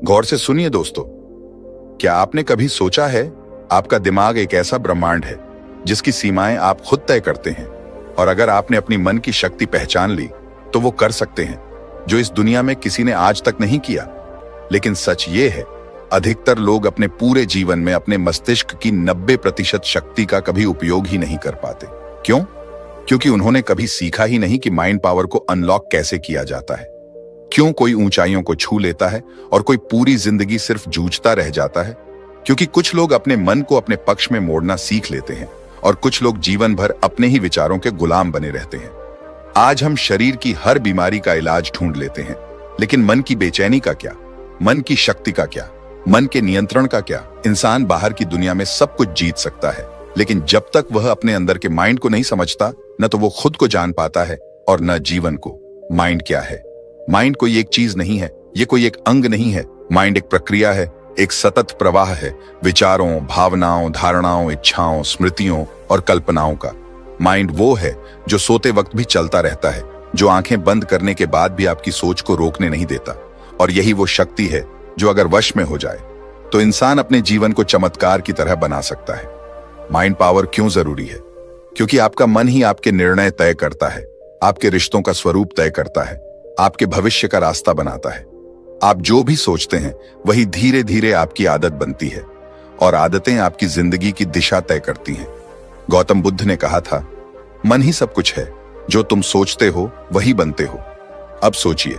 गौर से सुनिए दोस्तों, क्या आपने कभी सोचा है आपका दिमाग एक ऐसा ब्रह्मांड है जिसकी सीमाएं आप खुद तय करते हैं, और अगर आपने अपनी मन की शक्ति पहचान ली तो वो कर सकते हैं जो इस दुनिया में किसी ने आज तक नहीं किया। लेकिन सच ये है, अधिकतर लोग अपने पूरे जीवन में अपने मस्तिष्क की 90% शक्ति का कभी उपयोग ही नहीं कर पाते। क्यों? क्योंकि उन्होंने कभी सीखा ही नहीं कि माइंड पावर को अनलॉक कैसे किया जाता है। क्यों कोई ऊंचाइयों को छू लेता है और कोई पूरी जिंदगी सिर्फ जूझता रह जाता है? क्योंकि कुछ लोग अपने मन को अपने पक्ष में मोड़ना सीख लेते हैं और कुछ लोग जीवन भर अपने ही विचारों के गुलाम बने रहते हैं। आज हम शरीर की हर बीमारी का इलाज ढूंढ लेते हैं, लेकिन मन की बेचैनी का क्या? मन की शक्ति का क्या? मन के नियंत्रण का क्या? इंसान बाहर की दुनिया में सब कुछ जीत सकता है, लेकिन जब तक वह अपने अंदर के माइंड को नहीं समझता, न तो वो खुद को जान पाता है और न जीवन को। माइंड क्या है? माइंड कोई एक चीज नहीं है, ये कोई एक अंग नहीं है। माइंड एक प्रक्रिया है, एक सतत प्रवाह है विचारों, भावनाओं, धारणाओं, इच्छाओं, स्मृतियों और कल्पनाओं का। माइंड वो है जो सोते वक्त भी चलता रहता है, जो आंखें बंद करने के बाद भी आपकी सोच को रोकने नहीं देता। और यही वो शक्ति है जो अगर वश में हो जाए तो इंसान अपने जीवन को चमत्कार की तरह बना सकता है। माइंड पावर क्यों जरूरी है? क्योंकि आपका मन ही आपके निर्णय तय करता है, आपके रिश्तों का स्वरूप तय करता है, आपके भविष्य का रास्ता बनाता है। आप जो भी सोचते हैं वही धीरे धीरे आपकी आदत बनती है, और आदतें आपकी जिंदगी की दिशा तय करती हैं। गौतम बुद्ध ने कहा था, मन ही सब कुछ है, जो तुम सोचते हो वही बनते हो। अब सोचिए,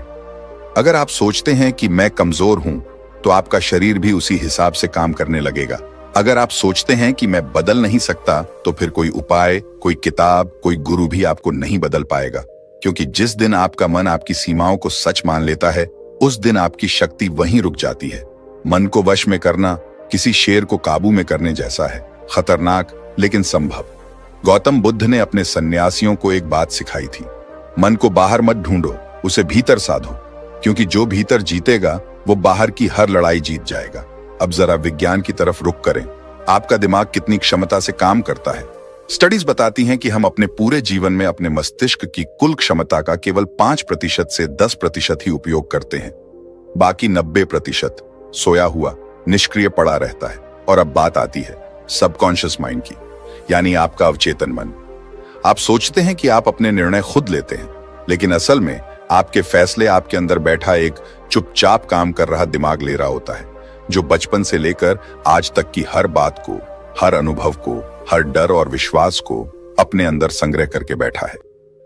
अगर आप सोचते हैं कि मैं कमजोर हूं तो आपका शरीर भी उसी हिसाब से काम करने लगेगा। अगर आप सोचते हैं कि मैं बदल नहीं सकता तो फिर कोई उपाय, कोई किताब, कोई गुरु भी आपको नहीं बदल पाएगा। क्योंकि जिस दिन आपका मन आपकी सीमाओं को सच मान लेता है, उस दिन आपकी शक्ति वहीं रुक जाती है। मन को वश में करना किसी शेर को काबू में करने जैसा है, खतरनाक लेकिन संभव। गौतम बुद्ध ने अपने सन्यासियों को एक बात सिखाई थी, मन को बाहर मत ढूंढो, उसे भीतर साधो, क्योंकि जो भीतर जीतेगा वो बाहर की हर लड़ाई जीत जाएगा। अब जरा विज्ञान की तरफ रुख करें। आपका दिमाग कितनी क्षमता से काम करता है? स्टडीज बताती हैं कि हम अपने पूरे जीवन में अपने मस्तिष्क की कुल क्षमता का केवल 5% से 10% ही उपयोग करते हैं। बाकी 90% सोया हुआ, निष्क्रिय पड़ा रहता है। और अब बात आती है सबकॉन्शियस माइंड की, यानी आपका अवचेतन मन। आप सोचते हैं कि आप अपने निर्णय खुद लेते हैं, लेकिन असल में आपके फैसले आपके अंदर बैठा एक चुपचाप काम कर रहा दिमाग ले रहा होता है, जो बचपन से लेकर आज तक की हर बात को, हर अनुभव को, हर डर और विश्वास को अपने अंदर संग्रह करके बैठा है।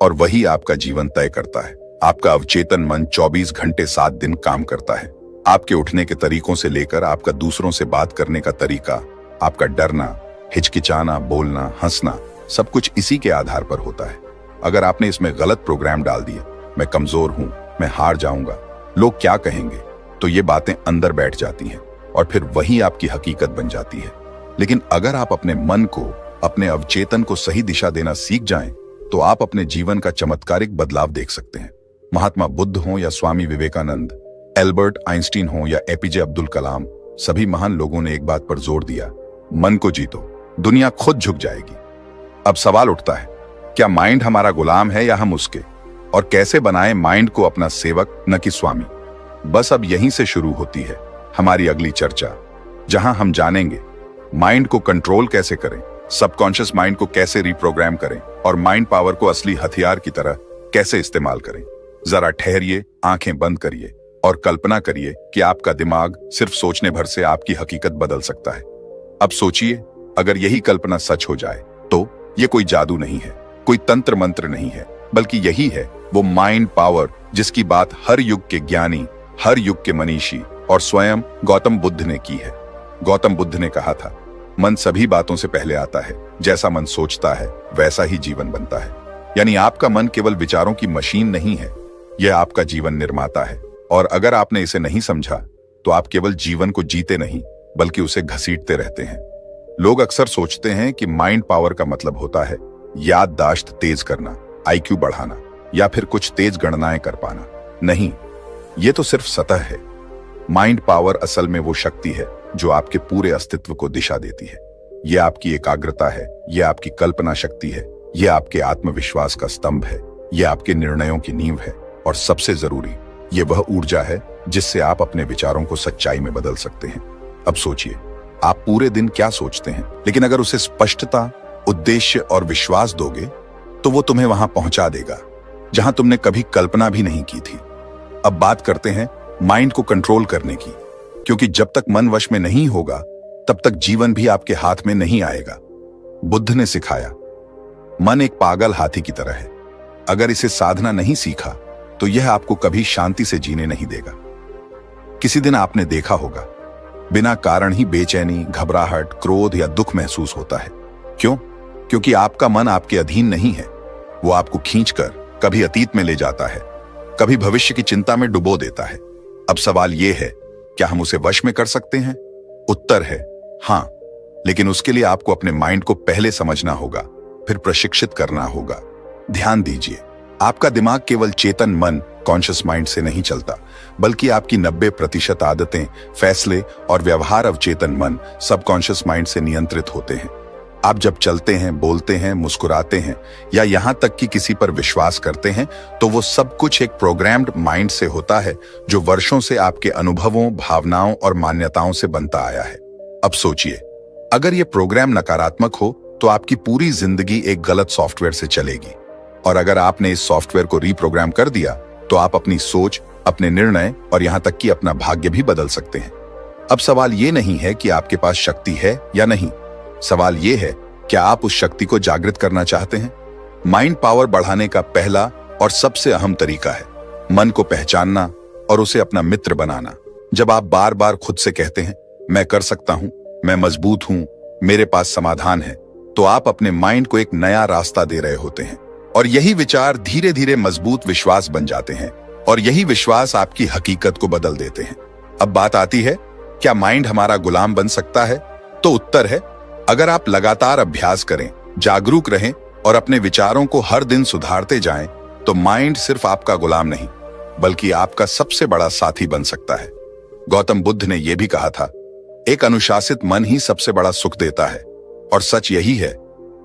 और वही आपका जीवन तय करता है। आपका अवचेतन मन 24 घंटे 7 दिन काम करता है। आपके उठने के तरीकों से लेकर आपका दूसरों से बात करने का तरीका, आपका डरना, हिचकिचाना, बोलना, हंसना, सब कुछ इसी के आधार पर होता है। अगर आपने इसमें गलत प्रोग्राम डाल दिए, मैं कमजोर हूं, मैं हार जाऊंगा, लोग क्या कहेंगे, तो ये बातें अंदर बैठ जाती हैं और फिर वही आपकी हकीकत बन जाती है। लेकिन अगर आप अपने मन को, अपने अवचेतन को सही दिशा देना सीख जाएं, तो आप अपने जीवन का चमत्कारिक बदलाव देख सकते हैं। महात्मा बुद्ध हों या स्वामी विवेकानंद, एल्बर्ट आइंस्टीन हों या एपीजे अब्दुल कलाम, सभी महान लोगों ने एक बात पर जोर दिया, मन को जीतो, दुनिया खुद झुक जाएगी। अब सवाल उठता है, क्या माइंड हमारा गुलाम है या हम उसके? और कैसे बनाएं माइंड को अपना सेवक, न कि स्वामी? बस अब यहीं से शुरू होती है हमारी अगली चर्चा, जहां हम जानेंगे माइंड को कंट्रोल कैसे करें, सबकॉन्शियस माइंड को कैसे रिप्रोग्राम करें और माइंड पावर को असली हथियार की तरह कैसे इस्तेमाल करें। जरा ठहरिए, आंखें बंद करिए और कल्पना करिए कि आपका दिमाग सिर्फ सोचने भर से आपकी हकीकत बदल सकता है। अब सोचिए, अगर यही कल्पना सच हो जाए तो ये कोई जादू नहीं है, कोई तंत्र मंत्र नहीं है, बल्कि यही है वो माइंड पावर जिसकी बात हर युग के ज्ञानी, हर युग के मनीषी और स्वयं गौतम बुद्ध ने की है। गौतम बुद्ध ने कहा था, मन सभी बातों से पहले आता है, जैसा मन सोचता है वैसा ही जीवन बनता है। यानी आपका मन केवल विचारों की मशीन नहीं है, यह आपका जीवन निर्माता है। और अगर आपने इसे नहीं समझा तो आप केवल जीवन को जीते नहीं, बल्कि उसे घसीटते रहते हैं। लोग अक्सर सोचते हैं कि माइंड पावर का मतलब होता है याददाश्त तेज करना, आईक्यू बढ़ाना या फिर कुछ तेज गणनाएं कर पाना। नहीं, ये तो सिर्फ सतह है। माइंड पावर असल में वो शक्ति है जो आपके पूरे अस्तित्व को दिशा देती है। ये आपकी एकाग्रता है, ये आपकी कल्पना शक्ति है, ये आपके आत्मविश्वास का स्तंभ है, ये आपके निर्णयों की नींव है, और सबसे जरूरी, ये वह ऊर्जा है जिससे आप अपने विचारों को सच्चाई में बदल सकते हैं। अब सोचिए, आप पूरे दिन क्या सोचते हैं, लेकिन अगर उसे स्पष्टता, उद्देश्य और विश्वास दोगे तो वो तुम्हें वहां पहुंचा देगा जहां तुमने कभी कल्पना भी नहीं की थी। अब बात करते हैं माइंड को कंट्रोल करने की, क्योंकि जब तक मन वश में नहीं होगा तब तक जीवन भी आपके हाथ में नहीं आएगा। बुद्ध ने सिखाया, मन एक पागल हाथी की तरह है। अगर इसे साधना नहीं सीखा तो यह आपको कभी शांति से जीने नहीं देगा। किसी दिन आपने देखा होगा, बिना कारण ही बेचैनी, घबराहट, क्रोध या दुख महसूस होता है। क्यों? क्योंकि आपका मन आपके अधीन नहीं है। वो आपको खींचकर कभी अतीत में ले जाता है, कभी भविष्य की चिंता में डुबो देता है। अब सवाल यह है, क्या हम उसे वश में कर सकते हैं? उत्तर है हां, लेकिन उसके लिए आपको अपने माइंड को पहले समझना होगा, फिर प्रशिक्षित करना होगा। ध्यान दीजिए, आपका दिमाग केवल चेतन मन, कॉन्शियस माइंड से नहीं चलता, बल्कि आपकी 90% आदतें, फैसले और व्यवहार अवचेतन मन, सबकॉन्शियस माइंड से नियंत्रित होते हैं। आप जब चलते हैं, बोलते हैं, मुस्कुराते हैं या यहां तक कि किसी पर विश्वास करते हैं, तो वो सब कुछ एक प्रोग्राम्ड माइंड से होता है जो वर्षों से आपके अनुभवों, भावनाओं और मान्यताओं से बनता आया है। अब सोचिए, अगर ये प्रोग्राम नकारात्मक हो तो आपकी पूरी जिंदगी एक गलत सॉफ्टवेयर से चलेगी, और अगर आपने इस सॉफ्टवेयर को रीप्रोग्राम कर दिया तो आप अपनी सोच, अपने निर्णय और यहां तक कि अपना भाग्य भी बदल सकते हैं। अब सवाल ये नहीं है कि आपके पास शक्ति है या नहीं, सवाल यह है, क्या आप उस शक्ति को जागृत करना चाहते हैं? माइंड पावर बढ़ाने का पहला और सबसे अहम तरीका है मन को पहचानना और उसे अपना मित्र बनाना। जब आप बार बार खुद से कहते हैं, मैं कर सकता हूं, मैं मजबूत हूं, मेरे पास समाधान है, तो आप अपने माइंड को एक नया रास्ता दे रहे होते हैं, और यही विचार धीरे धीरे मजबूत विश्वास बन जाते हैं, और यही विश्वास आपकी हकीकत को बदल देते हैं। अब बात आती है, क्या माइंड हमारा गुलाम बन सकता है? तो उत्तर है, अगर आप लगातार अभ्यास करें, जागरूक रहें और अपने विचारों को हर दिन सुधारते जाएं, तो माइंड सिर्फ आपका गुलाम नहीं, बल्कि आपका सबसे बड़ा साथी बन सकता है। गौतम बुद्ध ने यह भी कहा था, एक अनुशासित मन ही सबसे बड़ा सुख देता है। और सच यही है,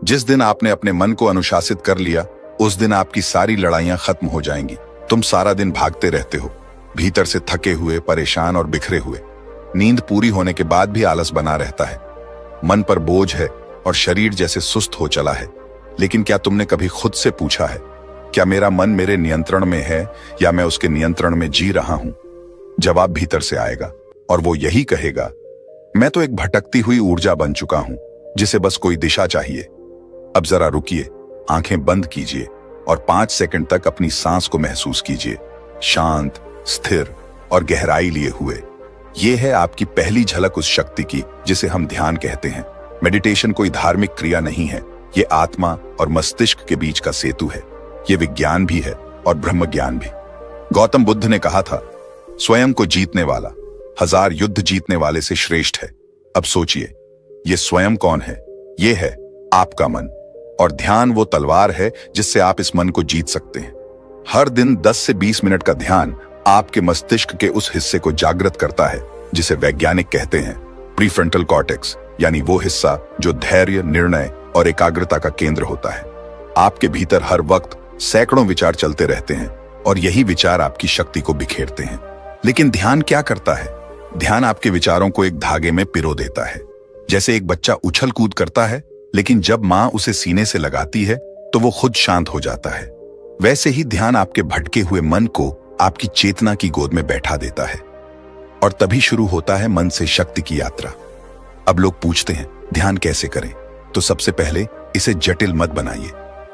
जिस दिन आपने अपने मन को अनुशासित कर लिया, उस दिन आपकी सारी लड़ाइयां खत्म हो जाएंगी। तुम सारा दिन भागते रहते हो, भीतर से थके हुए, परेशान और बिखरे हुए। नींद पूरी होने के बाद भी आलस बना रहता है, मन पर बोझ है और शरीर जैसे सुस्त हो चला है। लेकिन क्या तुमने कभी खुद से पूछा है, क्या मेरा मन मेरे नियंत्रण में है या मैं उसके नियंत्रण में जी रहा हूं? जवाब भीतर से आएगा और वो यही कहेगा, मैं तो एक भटकती हुई ऊर्जा बन चुका हूं जिसे बस कोई दिशा चाहिए। अब जरा रुकिए, आंखें बंद कीजिए और 5 सेकंड तक अपनी सांस को महसूस कीजिए, शांत, स्थिर और गहराई लिए हुए। यह है आपकी पहली झलक उस शक्ति की जिसे हम ध्यान कहते हैं। मेडिटेशन कोई धार्मिक क्रिया नहीं है, ये आत्मा और मस्तिष्क के बीच का सेतु है। ये विज्ञान भी है और ब्रह्म ज्ञान भी। गौतम बुद्ध ने कहा था, स्वयं को जीतने वाला 1000 युद्ध जीतने वाले से श्रेष्ठ है। अब सोचिए, ये स्वयं कौन है? ये है आपका मन, और ध्यान वो तलवार है जिससे आप इस मन को जीत सकते हैं। हर दिन 10 से 20 मिनट का ध्यान आपके मस्तिष्क के उस हिस्से को जागृत करता है जिसे वैज्ञानिक कहते हैं प्रीफ्रंटल कॉर्टेक्स, यानी वो हिस्सा जो धैर्य, निर्णय और एकाग्रता का केंद्र होता है। आपके भीतर हर वक्त सैकड़ों विचार चलते रहते हैं और यही विचार आपकी शक्ति को बिखेरते हैं। लेकिन ध्यान क्या करता है? ध्यान आपके विचारों को एक धागे में पिरो देता है। जैसे एक बच्चा उछल कूद करता है, लेकिन जब मां उसे सीने से लगाती है तो वो खुद शांत हो जाता है। वैसे ही ध्यान आपके भटके हुए मन को आपकी चेतना की गोद में बैठा देता है, और तभी शुरू होता है मन से शक्ति की यात्रा। अब लोग पूछते हैं, ध्यान कैसे करें? तो सबसे पहले इसे जटिल मत बनाइए।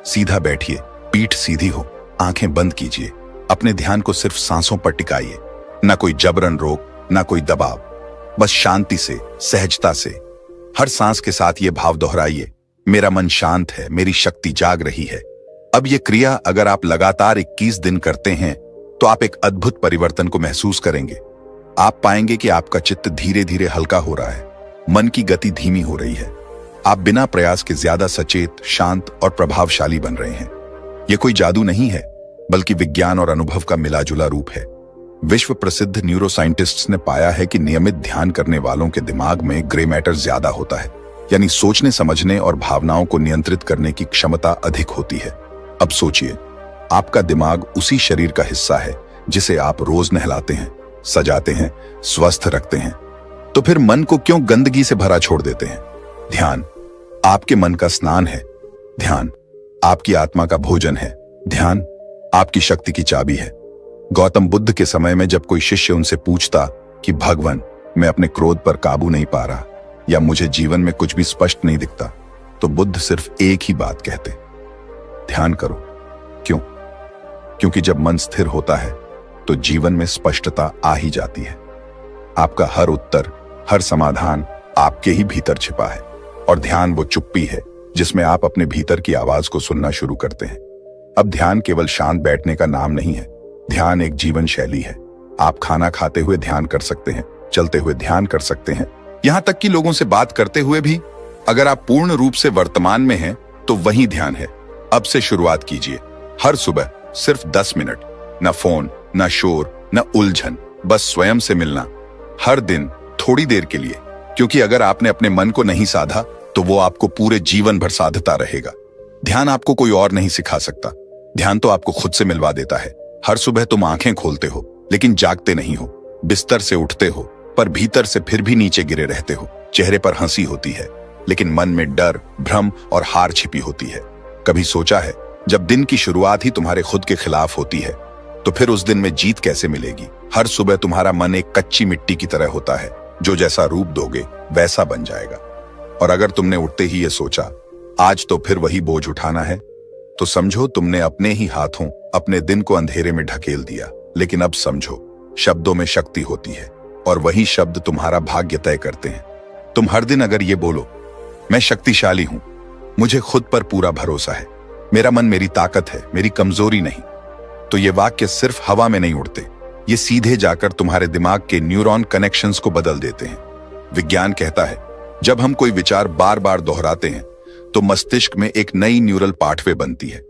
सीधा बैठिए, पीठ सीधी हो, आंखें बंद कीजिए, अपने ध्यान को सिर्फ सांसों पर टिकाइए। ना कोई जबरन रोक, ना कोई दबाव, बस शांति से, सहजता से। हर सांस के साथ ये भाव दोहराइए, मेरा मन शांत है, मेरी शक्ति जाग रही है। अब ये क्रिया अगर आप लगातार 21 दिन करते हैं तो आप एक अद्भुत परिवर्तन को महसूस करेंगे। आप पाएंगे कि आपका चित्त धीरे धीरे हल्का हो रहा है, मन की गति धीमी हो रही है। आप बिना प्रयास के ज्यादा सचेत, शांत और प्रभावशाली बन रहे हैं। यह कोई जादू नहीं है, बल्कि विज्ञान और अनुभव का मिलाजुला रूप है। विश्व प्रसिद्ध न्यूरोसाइंटिस्ट्स ने पाया है कि नियमित ध्यान करने वालों के दिमाग में ग्रे मैटर ज्यादा होता है, यानी सोचने, समझने और भावनाओं को नियंत्रित करने की क्षमता अधिक होती है। अब सोचिए, आपका दिमाग उसी शरीर का हिस्सा है जिसे आप रोज नहलाते हैं, सजाते हैं, स्वस्थ रखते हैं, तो फिर मन को क्यों गंदगी से भरा छोड़ देते हैं? ध्यान आपके मन का स्नान है। ध्यान आपकी आत्मा का भोजन है। ध्यान आपकी शक्ति की चाबी है। गौतम बुद्ध के समय में जब कोई शिष्य उनसे पूछता कि भगवान, मैं अपने क्रोध पर काबू नहीं पा रहा या मुझे जीवन में कुछ भी स्पष्ट नहीं दिखता, तो बुद्ध सिर्फ एक ही बात कहते, ध्यान करो। क्यों? क्योंकि जब मन स्थिर होता है तो जीवन में स्पष्टता आ ही जाती है। आपका हर उत्तर, हर समाधान आपके ही भीतर छिपा है। और ध्यान वो चुप्पी है जिसमें आप अपने भीतर की आवाज को सुनना शुरू करते हैं। अब ध्यान केवल शांत बैठने का नाम नहीं है। ध्यान एक जीवन शैली है। आप खाना खाते हुए ध्यान कर सकते हैं, चलते हुए ध्यान कर सकते हैं, यहां तक कि लोगों से बात करते हुए भी। अगर आप पूर्ण रूप से वर्तमान में हैं तो वही ध्यान है। अब से शुरुआत कीजिए। हर सुबह सिर्फ 10 मिनट, न फोन, न शोर, न उलझन, बस स्वयं से मिलना। हर दिन थोड़ी देर के लिए, क्योंकि अगर आपने अपने मन को नहीं साधा तो वो आपको पूरे जीवन भर साधता रहेगा। ध्यान आपको कोई और नहीं सिखा सकता। ध्यान तो आपको खुद से मिलवा देता है। हर सुबह तुम आंखें खोलते हो लेकिन जागते नहीं हो। बिस्तर से उठते हो पर भीतर से फिर भी नीचे गिरे रहते हो। चेहरे पर हंसी होती है लेकिन मन में डर, भ्रम और हार छिपी होती है। कभी सोचा है, जब दिन की शुरुआत ही तुम्हारे खुद के खिलाफ होती है तो फिर उस दिन में जीत कैसे मिलेगी? हर सुबह तुम्हारा मन एक कच्ची मिट्टी की तरह होता है, जो जैसा रूप दोगे वैसा बन जाएगा। और अगर तुमने उठते ही ये सोचा, आज तो फिर वही बोझ उठाना है, तो समझो तुमने अपने ही हाथों अपने दिन को अंधेरे में ढकेल दिया। लेकिन अब समझो, शब्दों में शक्ति होती है और वही शब्द तुम्हारा भाग्य तय करते हैं। तुम हर दिन अगर ये बोलो, मैं शक्तिशाली हूं, मुझे खुद पर पूरा भरोसा है, मेरा मन मेरी ताकत है, मेरी कमजोरी नहीं, तो ये वाक्य सिर्फ हवा में नहीं उड़ते। ये सीधे जाकर तुम्हारे दिमाग के न्यूरॉन कनेक्शंस को बदल देते हैं। विज्ञान कहता है, जब हम कोई विचार बार बार दोहराते हैं तो मस्तिष्क में एक नई न्यूरल पाथवे बनती है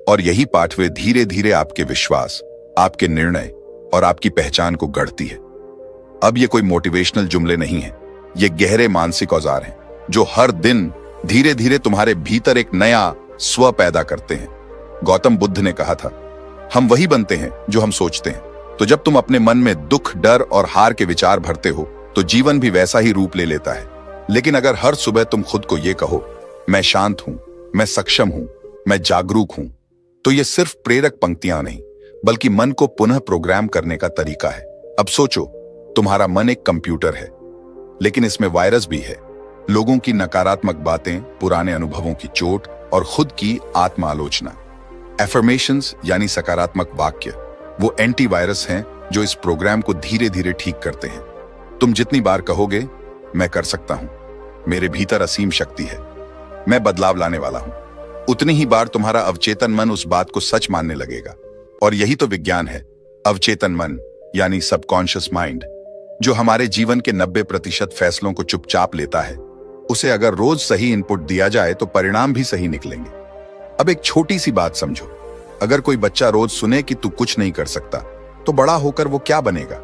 और यही पाथवे धीरे धीरे आपके विश्वास, आपके निर्णय और आपकी पहचान को गढ़ती है। अब ये कोई मोटिवेशनल जुमले नहीं है, ये गहरे मानसिक औजार हैं जो हर दिन धीरे धीरे तुम्हारे भीतर एक नया स्व पैदा करते हैं। गौतम बुद्ध ने कहा था, हम वही बनते हैं जो हम सोचते हैं। तो जब तुम अपने मन में दुख, डर और हार के विचार भरते हो तो जीवन भी वैसा ही रूप ले लेता है। लेकिन अगर हर सुबह तुम खुद को ये कहो, मैं शांत हूं, मैं सक्षम हूं, मैं जागरूक हूं, तो ये सिर्फ प्रेरक पंक्तियां नहीं बल्कि मन को पुनः प्रोग्राम करने का तरीका है। अब सोचो, तुम्हारा मन एक कंप्यूटर है लेकिन इसमें वायरस भी है। लोगों की नकारात्मक बातें, पुराने अनुभवों की चोट और खुद की आत्म आलोचना। एफर्मेशंस यानी सकारात्मक वाक्य वो एंटीवायरस हैं जो इस प्रोग्राम को धीरे धीरे ठीक करते हैं। तुम जितनी बार कहोगे, मैं कर सकता हूं, मेरे भीतर असीम शक्ति है, मैं बदलाव लाने वाला हूं, उतनी ही बार तुम्हारा अवचेतन मन उस बात को सच मानने लगेगा। और यही तो विज्ञान है। अवचेतन मन यानी सबकॉन्शियस माइंड, जो हमारे जीवन के 90% फैसलों को चुपचाप लेता है, उसे अगर रोज सही इनपुट दिया जाए तो परिणाम भी सही निकलेंगे। अब एक छोटी सी बात समझो, अगर कोई बच्चा रोज सुने कि तू कुछ नहीं कर सकता तो बड़ा होकर वो क्या बनेगा?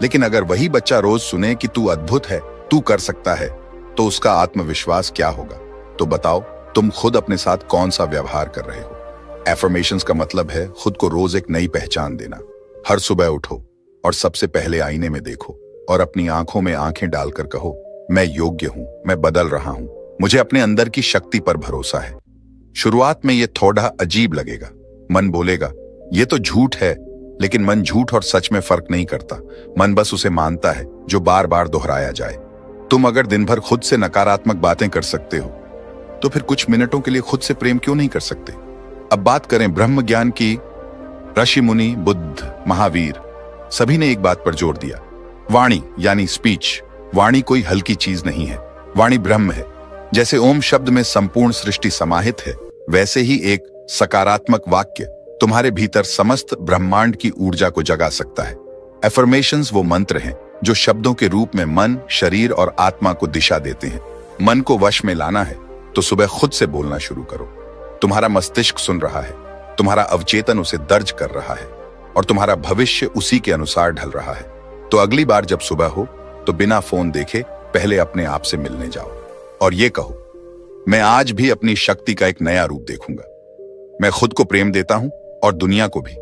लेकिन अगर वही बच्चा रोज सुने कि तू अद्भुत है, तू कर सकता है, तो उसका आत्मविश्वास क्या होगा? तो बताओ, तुम खुद अपने साथ कौन सा व्यवहार कर रहे हो? एफर्मेशंस का मतलब है खुद को रोज एक नई पहचान देना। हर सुबह उठो और सबसे पहले आईने में देखो और अपनी आंखों में आंखें डालकर कहो, मैं योग्य हूं, मैं बदल रहा हूं, मुझे अपने अंदर की शक्ति पर भरोसा है। शुरुआत में यह थोड़ा अजीब लगेगा। मन बोलेगा, यह तो झूठ है, लेकिन मन झूठ और सच में फर्क नहीं करता। मन बस उसे मानता है जो बार बार दोहराया जाए। तुम अगर दिन भर खुद से नकारात्मक बातें कर सकते हो तो फिर कुछ मिनटों के लिए खुद से प्रेम क्यों नहीं कर सकते? अब बात करें ब्रह्म ज्ञान की। ऋषि मुनि, बुद्ध, महावीर, सभी ने एक बात पर जोर दिया, वाणी यानी स्पीच। वाणी कोई हल्की चीज नहीं है, वाणी ब्रह्म है। जैसे ओम शब्द में संपूर्ण सृष्टि समाहित है, वैसे ही एक सकारात्मक वाक्य तुम्हारे भीतर समस्त ब्रह्मांड की ऊर्जा को जगा सकता है। एफर्मेशंस वो मंत्र हैं जो शब्दों के रूप में मन, शरीर और आत्मा को दिशा देते हैं। मन को वश में लाना है तो सुबह खुद से बोलना शुरू करो। तुम्हारा मस्तिष्क सुन रहा है, तुम्हारा अवचेतन उसे दर्ज कर रहा है और तुम्हारा भविष्य उसी के अनुसार ढल रहा है। तो अगली बार जब सुबह हो तो बिना फोन देखे पहले अपने आप से मिलने जाओ और ये कहो, मैं आज भी अपनी शक्ति का एक नया रूप देखूंगा। मैं खुद को प्रेम देता हूं और दुनिया को भी।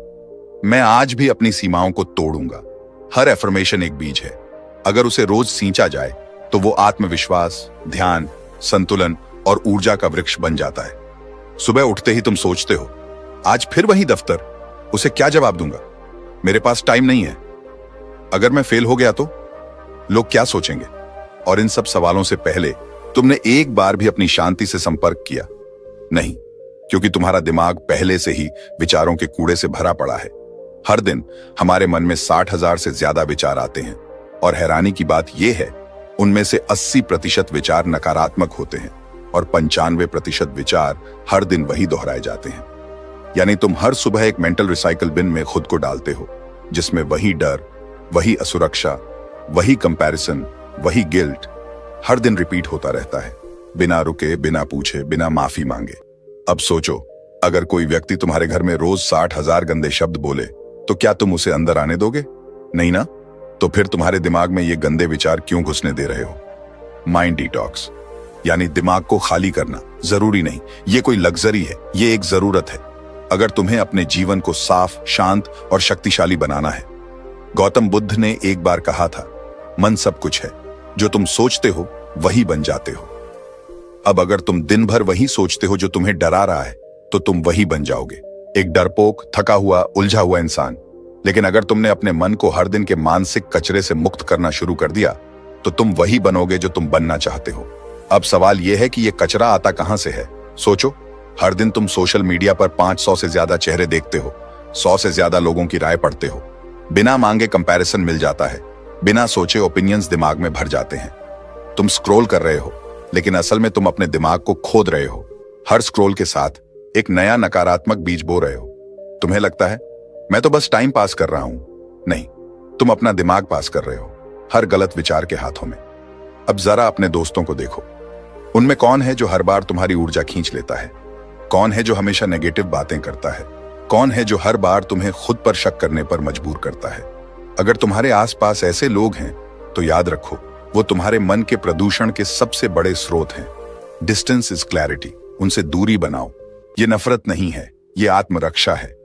मैं आज भी अपनी सीमाओं को तोड़ूंगा। हर एफर्मेशन एक बीज है। अगर उसे रोज सींचा जाए तो वो आत्मविश्वास, ध्यान, संतुलन और ऊर्जा का वृक्ष बन जाता है। सुबह उठते ही तुम सोचते हो, आज फिर वही दफ्तर, उसे क्या जवाब दूंगा, मेरे पास टाइम नहीं है, अगर मैं फेल हो गया तो लोग क्या सोचेंगे। और इन सब सवालों से पहले तुमने एक बार भी अपनी शांति से संपर्क किया नहीं, क्योंकि तुम्हारा दिमाग पहले से ही विचारों के कूड़े से भरा पड़ा है। हर दिन हमारे मन में 60,000 से ज्यादा विचार आते हैं और हैरानी की बात यह है, उनमें से 80% विचार नकारात्मक होते हैं और 95% विचार हर दिन वही दोहराए जाते हैं। यानी तुम हर सुबह एक मेंटल रिसाइकल बिन में खुद को डालते हो, जिसमें वही डर, वही असुरक्षा, वही कंपैरिजन, वही गिल्ट हर दिन रिपीट होता रहता है, बिना रुके, बिना पूछे, बिना माफी मांगे। अब सोचो, अगर कोई व्यक्ति तुम्हारे घर में रोज 60,000 गंदे शब्द बोले तो क्या तुम उसे अंदर आने दोगे? नहीं ना? तो फिर तुम्हारे दिमाग में ये गंदे विचार क्यों घुसने दे रहे हो? माइंड डिटॉक्स यानी दिमाग को खाली करना जरूरी नहीं, ये कोई लग्जरी है, ये एक जरूरत है अगर तुम्हें अपने जीवन को साफ, शांत और शक्तिशाली बनाना है। गौतम बुद्ध ने एक बार कहा था, मन सब कुछ है, जो तुम सोचते हो वही बन जाते हो। अब अगर तुम दिन भर वही सोचते हो जो तुम्हें डरा रहा है, तो तुम वही बन जाओगे, एक डरपोक, थका हुआ, उलझा हुआ इंसान। लेकिन अगर तुमने अपने मन को हर दिन के मानसिक कचरे से मुक्त करना शुरू कर दिया, तो तुम वही बनोगे जो तुम बनना चाहते हो। अब सवाल यह है कि यह कचरा आता कहां से है? सोचो, हर दिन तुम सोशल मीडिया पर 500 से ज्यादा चेहरे देखते हो, 100 से ज्यादा लोगों की राय पढ़ते हो, बिना मांगे कंपैरिजन मिल जाता है, बिना सोचे ओपिनियंस दिमाग में भर जाते हैं। तुम स्क्रॉल कर रहे हो, लेकिन असल में तुम अपने दिमाग को खोद रहे हो। हर स्क्रॉल के साथ एक नया नकारात्मक बीज बो रहे हो। तुम्हें लगता है मैं तो बस टाइम पास कर रहा हूं, नहीं, तुम अपना दिमाग पास कर रहे हो, हर गलत विचार के हाथों में। अब जरा अपने दोस्तों को देखो, उनमें कौन है जो हर बार तुम्हारी ऊर्जा खींच लेता है? कौन है जो हमेशा नेगेटिव बातें करता है? कौन है जो हर बार तुम्हें खुद पर शक करने पर मजबूर करता है? अगर तुम्हारे आसपास ऐसे लोग हैं तो याद रखो, वो तुम्हारे मन के प्रदूषण के सबसे बड़े स्रोत हैं। डिस्टेंस इज क्लैरिटी, उनसे दूरी बनाओ। ये नफरत नहीं है, ये आत्मरक्षा है।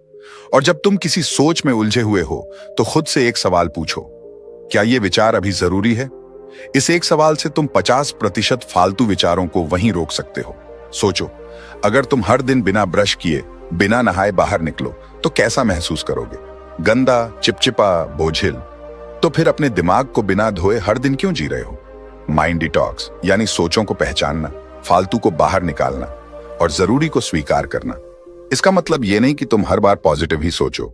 और जब तुम किसी सोच में उलझे हुए हो तो खुद से एक सवाल पूछो, क्या ये विचार अभी जरूरी है? इस एक सवाल से तुम 50% फालतू विचारों को वहीं रोक सकते हो। सोचो, अगर तुम हर दिन बिना ब्रश किए, बिना नहाए बाहर निकलो तो कैसा महसूस करोगे? गंदा, चिपचिपा, बोझिल। तो फिर अपने दिमाग को बिना धोए हर दिन क्यों जी रहे हो? माइंड डिटॉक्स यानी सोचों को पहचानना, फालतू को बाहर निकालना और जरूरी को स्वीकार करना। इसका मतलब ये नहीं कि तुम हर बार पॉजिटिव ही सोचो,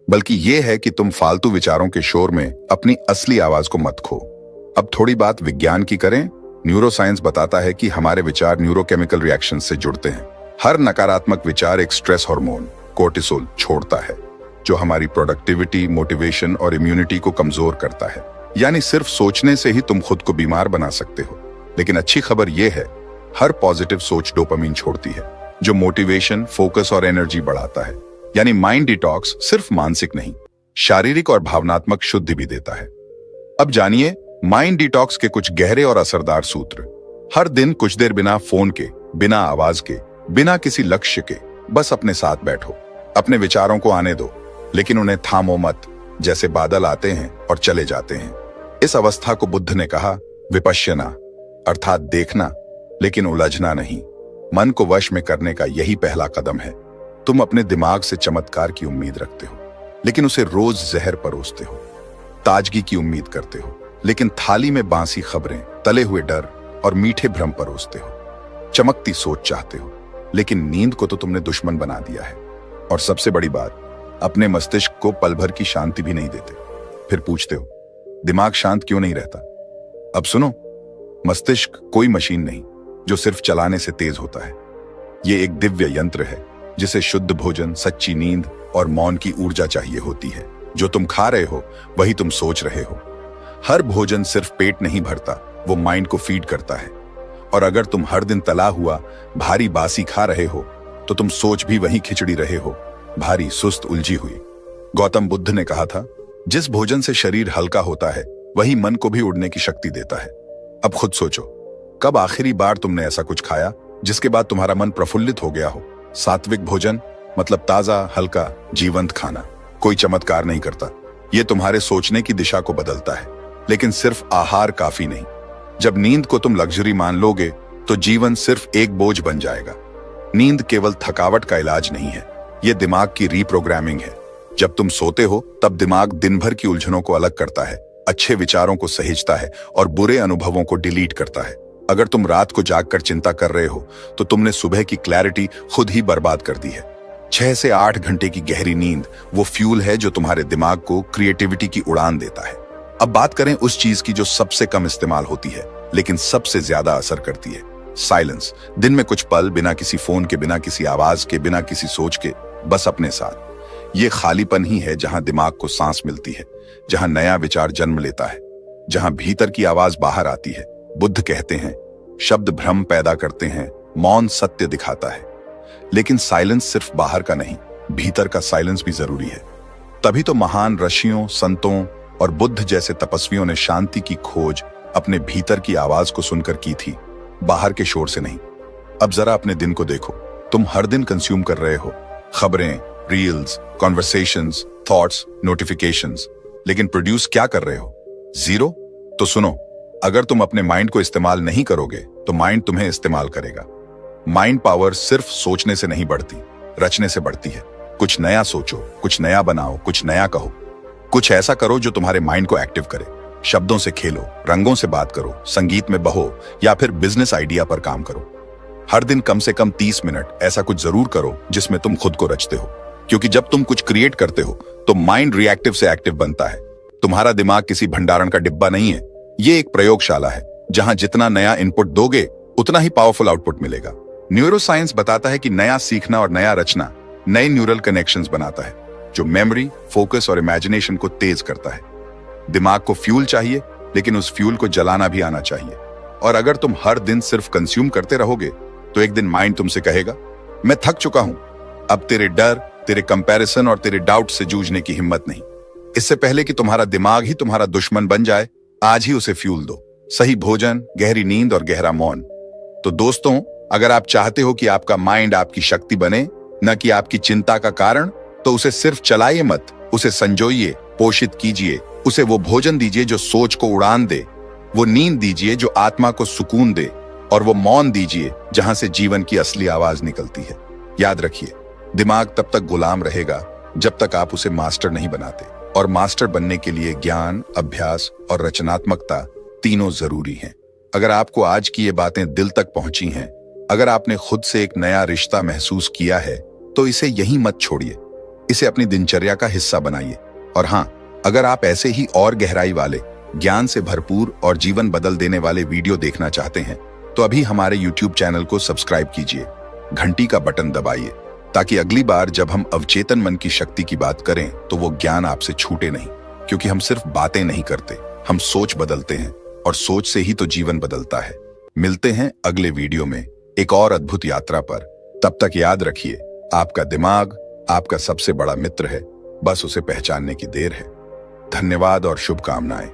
बल्कि यह है कि तुम फालतू विचारों के शोर में अपनी असली आवाज को मत खो। अब थोड़ी बात विज्ञान की करें। न्यूरोसाइंस बताता है कि हमारे विचार न्यूरोकेमिकल रिएक्शन से जुड़ते हैं। हर नकारात्मक विचार एक स्ट्रेस हार्मोन कोर्टिसोल छोड़ता है, जो हमारी प्रोडक्टिविटी, मोटिवेशन और इम्यूनिटी को कमजोर करता है। यानी सिर्फ सोचने से ही तुम खुद को बीमार बना सकते हो। लेकिन अच्छी खबर यह है, हर पॉजिटिव सोच डोपामिन छोड़ती है, जो मोटिवेशन, फोकस और एनर्जी बढ़ाता है। यानी माइंड डिटॉक्स सिर्फ मानसिक नहीं, शारीरिक और भावनात्मक शुद्धि भी देता है। अब जानिए माइंड डिटॉक्स के कुछ गहरे और असरदार सूत्र। हर दिन कुछ देर बिना फोन के, बिना आवाज के, बिना किसी लक्ष्य के बस अपने साथ बैठो। अपने विचारों को आने दो, लेकिन उन्हें थामो मत, जैसे बादल आते हैं और चले जाते हैं। इस अवस्था को बुद्ध ने कहा विपश्यना, अर्थात देखना लेकिन उलझना नहीं। मन को वश में करने का यही पहला कदम है। तुम अपने दिमाग से चमत्कार की उम्मीद रखते हो, लेकिन उसे रोज जहर परोसते हो। ताजगी की उम्मीद करते हो, लेकिन थाली में बांसी खबरें, तले हुए डर और मीठे भ्रम परोसते हो। चमकती सोच चाहते हो, लेकिन नींद को तो तुमने दुश्मन बना दिया है। और सबसे बड़ी बात, अपने मस्तिष्क को पल भर की शांति भी नहीं देते। फिर पूछते हो दिमाग शांत क्यों नहीं रहता? अब सुनो, मस्तिष्क कोई मशीन नहीं जो सिर्फ चलाने से तेज होता है। ये एक दिव्य यंत्र है जिसे शुद्ध भोजन, सच्ची नींद और मौन की ऊर्जा चाहिए होती है। जो तुम खा रहे हो वही तुम सोच रहे हो। हर भोजन सिर्फ पेट नहीं भरता, वो माइंड को फीड करता है। और अगर तुम हर दिन तला हुआ भारी बासी खा रहे हो तो तुम सोच भी वही खिचड़ी रहे हो, भारी, सुस्त, उलझी हुई। गौतम बुद्ध ने कहा था, जिस भोजन से शरीर हल्का होता है वही मन को भी उड़ने की शक्ति देता है। अब खुद सोचो, कब आखिरी बार तुमने ऐसा कुछ खाया जिसके बाद तुम्हारा मन प्रफुल्लित हो गया हो? सात्विक भोजन मतलब ताजा, हल्का, जीवंत खाना। कोई चमत्कार नहीं करता, ये तुम्हारे सोचने की दिशा को बदलता है, लेकिन सिर्फ आहार काफी नहीं। जब नींद को तुम लग्जरी मान लोगे तो जीवन सिर्फ एक बोझ बन जाएगा। नींद केवल थकावट का इलाज नहीं है, ये दिमाग की रीप्रोग्रामिंग है। जब तुम सोते हो तब दिमाग दिन भर की उलझनों को अलग करता है, अच्छे विचारों को सहेजता है और बुरे अनुभवों को डिलीट करता है। अगर तुम रात को जागकर चिंता कर रहे हो तो तुमने सुबह की क्लैरिटी खुद ही बर्बाद कर दी है। 6 से 8 घंटे की गहरी नींद वो फ्यूल है जो तुम्हारे दिमाग को क्रिएटिविटी की उड़ान देता है। अब बात करें उस चीज की जो सबसे कम इस्तेमाल होती है लेकिन सबसे ज्यादा असर करती है, साइलेंस। दिन में कुछ पल बिना किसी फोन के, बिना किसी आवाज के, बिना किसी सोच के, बस अपने साथ। ये खालीपन ही है जहां दिमाग को सांस मिलती है, जहां नया विचार जन्म लेता है, जहां भीतर की आवाज बाहर आती है। बुद्ध कहते हैं, शब्द भ्रम पैदा करते हैं, मौन सत्य दिखाता है। लेकिन साइलेंस सिर्फ बाहर का नहीं, भीतर का साइलेंस भी जरूरी है। तभी तो महान ऋषियों, संतों और बुद्ध जैसे तपस्वियों ने शांति की खोज अपने भीतर की आवाज को सुनकर की थी, बाहर के शोर से नहीं। अब जरा अपने दिन को देखो, तुम हर दिन कंज्यूम कर रहे हो खबरें, रील्स, कॉन्वर्सेशंस, थॉट्स, नोटिफिकेशंस, लेकिन प्रोड्यूस क्या कर रहे हो? जीरो। तो सुनो, अगर तुम अपने माइंड को इस्तेमाल नहीं करोगे तो माइंड तुम्हें इस्तेमाल करेगा। माइंड पावर सिर्फ सोचने से नहीं बढ़ती, रचने से बढ़ती है। कुछ नया सोचो, कुछ नया बनाओ, कुछ नया कहो, कुछ ऐसा करो जो तुम्हारे माइंड को एक्टिव करे। शब्दों से खेलो, रंगों से बात करो, संगीत में बहो या फिर बिजनेस आइडिया पर काम करो। हर दिन कम से कम 30 मिनट ऐसा कुछ जरूर करो जिसमें तुम खुद को रचते हो, क्योंकि जब तुम कुछ क्रिएट करते हो तो माइंड रिएक्टिव से एक्टिव बनता है। तुम्हारा दिमाग किसी भंडारण का डिब्बा नहीं है, ये एक प्रयोगशाला है जहां जितना नया इनपुट दोगे उतना ही पावरफुल आउटपुट मिलेगा। न्यूरोसाइंस बताता है कि नया सीखना और नया रचना नए न्यूरल कनेक्शंस बनाता है, जो मेमोरी, फोकस और इमेजिनेशन को तेज करता है। दिमाग को फ्यूल चाहिए, लेकिन उस फ्यूल को जलाना भी आना चाहिए। और अगर तुम हर दिन सिर्फ कंज्यूम करते रहोगे तो एक दिन माइंड तुमसे कहेगा, मैं थक चुका हूं, अब तेरे डर, तेरे कंपैरिजन और तेरे डाउट से जूझने की हिम्मत नहीं। इससे पहले कि तुम्हारा दिमाग ही तुम्हारा दुश्मन बन जाए, आज ही उसे फ्यूल दो। सही भोजन, गहरी नींद और गहरा मौन। तो दोस्तों, अगर आप चाहते हो कि आपका माइंड आपकी शक्ति बने, न कि आपकी चिंता का कारण, तो उसे सिर्फ चलाइए मत, उसे संजोइए, पोषित कीजिए। उसे वो भोजन दीजिए जो सोच को उड़ान दे, वो नींद दीजिए जो आत्मा को सुकून दे, और वो मौन दीजिए जहां से जीवन की असली आवाज निकलती है। याद रखिए, दिमाग तब तक गुलाम रहेगा जब तक आप उसे मास्टर नहीं बनाते, और मास्टर बनने के लिए ज्ञान, अभ्यास और रचनात्मकता तीनों जरूरी हैं। अगर आपको आज की ये बातें दिल तक पहुंची हैं, अगर आपने खुद से एक नया रिश्ता महसूस किया है, तो इसे यहीं मत छोड़िए, इसे अपनी दिनचर्या का हिस्सा बनाइए। और हाँ, अगर आप ऐसे ही और गहराई वाले, ज्ञान से भरपूर और जीवन बदल देने वाले वीडियो देखना चाहते हैं, तो अभी हमारे YouTube चैनल को सब्सक्राइब कीजिए, घंटी का बटन दबाइए, ताकि अगली बार जब हम अवचेतन मन की शक्ति की बात करें तो वो ज्ञान आपसे छूटे नहीं। क्योंकि हम सिर्फ बातें नहीं करते, हम सोच बदलते हैं, और सोच से ही तो जीवन बदलता है। मिलते हैं अगले वीडियो में एक और अद्भुत यात्रा पर। तब तक याद रखिए, आपका दिमाग आपका सबसे बड़ा मित्र है, बस उसे पहचानने की देर है। धन्यवाद और शुभकामनाएं।